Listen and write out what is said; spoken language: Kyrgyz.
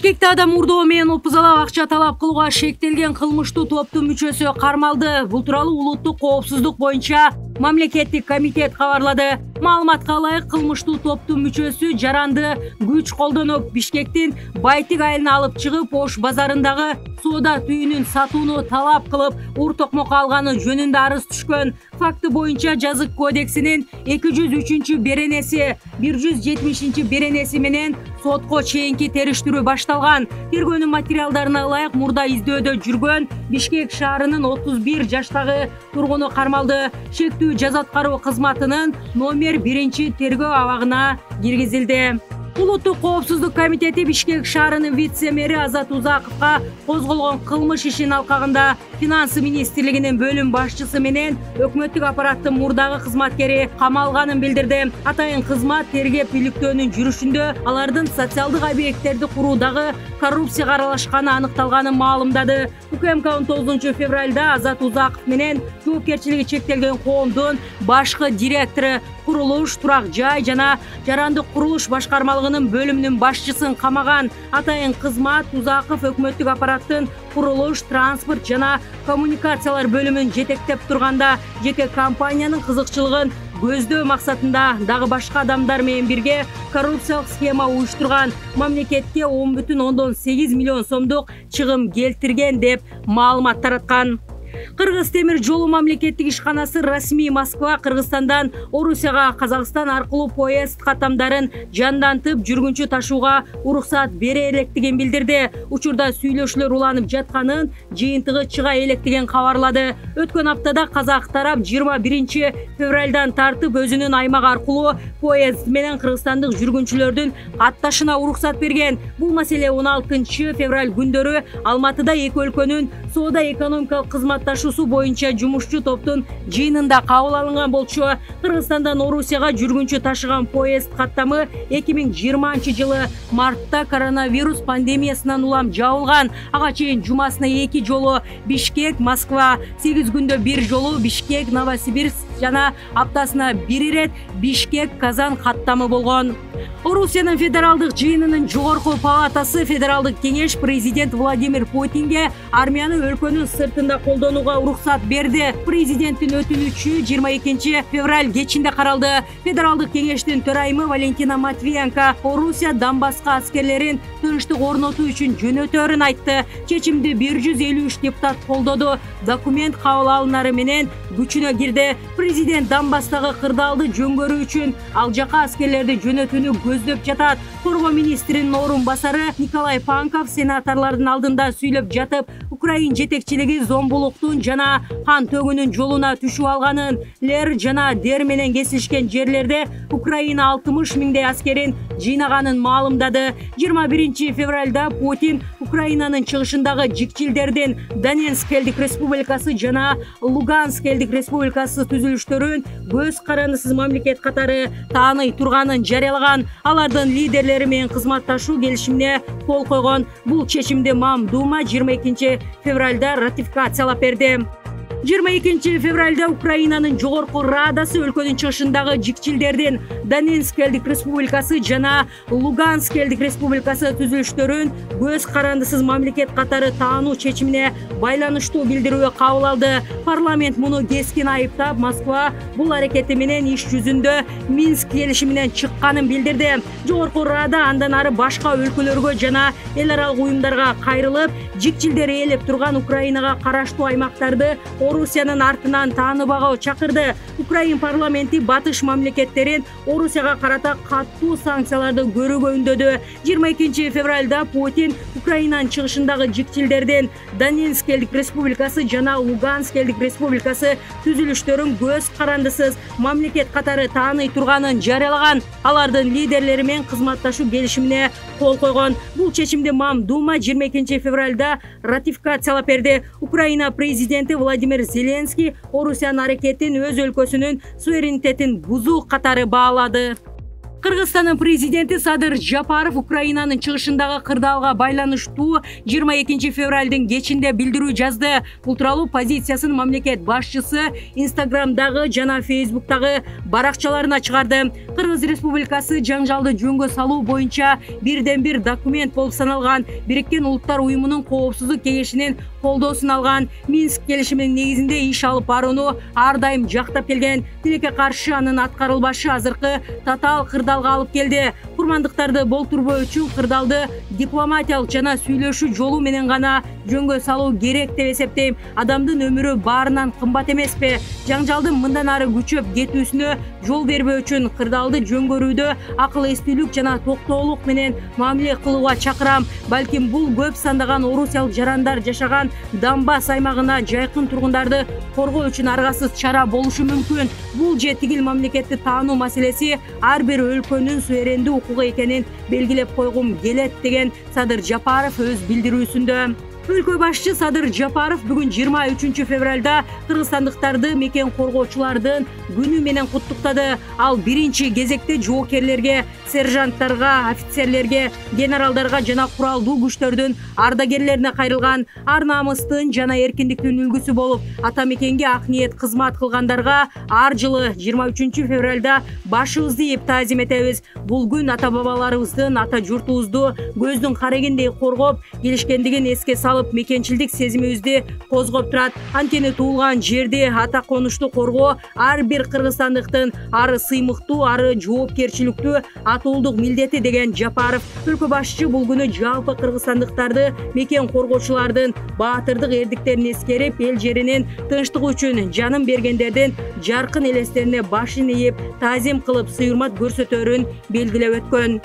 Бишкекте адам урдоо менен опузалап акча талап кылууга шектелген кылмыштуу топтун мүчөсү кармалды. Бул тууралуу улуттук коопсуздук боюнча мамлекеттик комитет кабарлады. Маалыматка ылайык, кылмыштуу топтун мүчөсү жаранды күч колдонуп Бишкектин Байтик айылына алып чыгып, Ош базарындагы соода түйүнүн сатууну талап кылып, ур токмокко алганы жөнүндө арыз түшкөн. Факты боюнча жазык кодексинин 203 беренеси, 170 беренеси менен сотко чейинки териштирүү башталган. Тергөөнүн материалдарына ылайык, мурда издөөдө жүргөн Бишкек шаарынын 31 жаштагы тургуну кармалды. Шектүү жаза аткаруу кызматынын номер 1 тергөө абагына киргизилди. Улуттук коопсуздук комитети Бишкек шаарынын вице-мэри Азат Узаковго козголгон кылмыш ишин алкагында финансы министрлигинин бөлүм башчысы менен өкмөттүк аппараттын мурдагы кызматкери камалганын билдирди. Атайын кызмат тергеп иликтөөнүн жүрүшүндө алардын социалдык объекттерди куруудагы коррупцияга аралашканы аныкталганын маалымдады. УКМК 19 февралда Азат Узаков менен жоопкерчилиги чектелген коомдун башкы директору, курулуш, турак жай жана жарандык курулуш башкармалыгынын бөлүмүнүн башчысын камаган. Атайын кызмат Узаков өкмөттүк аппараттын курулуш, транспорт жана коммуникациялар бөлүмүн жетектеп турганда жеке компаниянын кызыкчылыгын көздөө максатында дагы башка адамдар менен бирге коррупциялык схема уюштурган, мамлекетке 10,8 миллион сомдук чыгым келтирген деп маалымат тараткан. Кыргыз темир жолу мамлекеттик ишканасы расмий Москва Кыргызстандан Орусияга Казакстан аркылуу поезд каттамдарын жандантып жүргүнчү ташууга уруксат бере электигин билдирди. Учурда сүйлөшүүлөр уланып жатканын, жыйынтыгы чыга электигин кабарлады. Өткөн аптада казак тарап 21 февралдан тартып өзүнүн аймак аркылуу поезд менен кыргызстандык жүргүнчүлөрдүн катташына уруксат берген. Бул маселе 16 февраль күндөрү Алматыда эки өлкөнүн соода экономикалык кызматташуусу боюнча жумушчу топтун жыйынында кабыл алынган болчу. Кыргызстандан Орусияга жүргүнчү ташыган поезд каттамы 2020 жылы мартта коронавирус пандемиясынан улам жабылган. Ага чейин жумасына 2 жолу Бишкек, Москва, 8 күндө 1 жолу Бишкек, Новосибирск жана аптасына 1 ирет Бишкек, Казан каттамы болгон. Орусиянын федералдык жыйынынын жогорку палатасы федералдык кеңеш президент Владимир Путинге армияны өлкөнүн сыртында колдонууга уруксат берди. Президенттин өтүнүчү 22 февраль кечинде каралды. Федералдык кеңештин төрайымы Валентина Матвиенко Орусия Донбасска аскерлерин тынчтык орнотуу үчүн жөнөтөрүн айтты. Чечимди 153 депутат колдоду. Документ кабыл алынары менен күчүнө кирди. Президент Донбасстагы кырдаалды жөнгөрүү үчүн ал жака аскерлерди жөнөтүүнү көздөп жатат. Коргоо министринин орун басары Николай Панков сенаторлордун алдында сүйлөп жатып, Украин жетекчилиги зомбулуктун жана кан төгүүнүн жолуна түшүп алганын, Лер жана Дер менен кесилишкен жерлерде Украина 60 миңдей аскерин жыйнаганын маалымдады. 21 февралда Путин Украинанын чыгышындагы жикчилдердин Донецк элдик республикасы жана Луганск элдик республикасы түзүлүштөрүн көз карандысыз мамлекет катары тааный турганын жарыялаган. Алардын лидерлери менен кызматташуу келишимине кол койгон. Бул чечимди Мамдума 22 февралда ратификациялап берди. 22 февралда Украинанын жогорку радасы өлкөнүн чыгышындагы жикчилдердин Донецк элдик республикасы жана Луганск элдик республикасы түзүлүштөрүн көз карандысыз мамлекет катары таануу чечимине байланыштуу билдирүү кабыл алды. Парламент муну кескин айыптап, Москва бул аракети менен иш жүзүндө Минск келишиминен чыкканын билдирди. Жогорку рада андан ары башка өлкөлөргө жана эл аралык уюмдарга кайрылып, жикчилдер ээлеп турган Украинага караштуу аймактарды Орусиянын артынан тааныбага чакырды. Украин парламенти батыш мамлекеттерин Орусияга карата катуу санкцияларды көрүүгө үндөдү. 22 февралда Путин Украинанын чыгышындагы жикчилдердин Донецк элдик республикасы жана Луганск элдик республикасы түзүлүштөрүн көз карандысыз мамлекет катары тааный турганын жарыялаган. Алардын лидерлери менен кызматташуу келишимине кол койгон. Бул чечимди Мамдума 22 февралда ратификациялап берди. Украина президенти Владимир Зеленский Орусиянын аракетин өз өлкөсүнүн суверенитетин бузуу катары баалады. Кыргызстандын президенти Садыр Жапаров Украинанын чыгышындагы кырдаалга байланыштуу 22 февралдын кечинде билдирүү жазды. Бул тууралуу позициясын мамлекет башчысы Инстаграмдагы жана Фейсбуктагы баракчаларына чыгарды. Кыргыз Республикасы жаңжалды жөнгө салуу боюнча бирден бир документ болуп саналган Бириккен Улуттар Уюмунун Коопсуздук Кеңешинин колдоосун алган Минск келишиминин негизинде иш алып барууну ар дайым жактап келген. Тилекке каршы анын аткарылбашы азыркы татаал кырдаалга алып келди. Курмандыктарды болтурбоо үчүн кырдаалды дипломатиялык жана сүйлөшүү жолу менен гана жөнгө салуу керек деп эсептейм. Адамдын өмүрү баарынан кымбат эмеспи? Жаңжалдын мындан ары күчөп кетүүсүнө жол бербөө үчүн кырдаалды жөнгөрүүдө акыл эстүүлүк жана токтоолук менен мамиле кылууга чакырам. Балким бул көп сандаган орусиялык жарандар жашаган Донбасс аймагына жайкын тургундарды коргоо үчүн аргасыз чара болушу мүмкүн. Бул же тигил мамлекетти таануу маселеси ар бир өлкөнүн суверендүү укугу экенин белгилеп койгум келет деген Садыр Жапаров өз билдирүүсүндө. Өлкө башчы Садыр Жапаров бүгүн 23 февралда кыргызстандыктарды мекен коргоочулардын күнү менен куттуктады. Ал биринчи кезекте жоокерлерге, сержанттарга, офицерлерге, генералдарга жана куралдуу күчтөрдүн ардагерлерине кайрылган. Ар намыстын жана эркиндиктин үлгүсү болуп, ата мекенге ак ниет кызмат кылгандарга ар жылы 23 февралда башыбызды ийип таазим этебиз. Бул күн ата бабаларыбыздын, ата журтубузду көздүн карегиндей коргоп келишкендигин эске салып, мекенчилдик сезимибизди козгоп турат. Анткени туулган жерди, ата конушту коргоо ар бир кыргызстандыктын ары сыймыктуу, ары жоопкерчиликтүү атуулдук милдети деген Жапаров. Өлкө башчы бул күнү жалпы кыргызстандыктарды, мекен коргоочулардын баатырдык эрдиктерин эскерип, эл жеринин тынчтыгы үчүн жанын бергендердин жаркын элестерине башын ийип, таазим кылып, сый-урмат көрсөтөрүн белгилеп өткөн.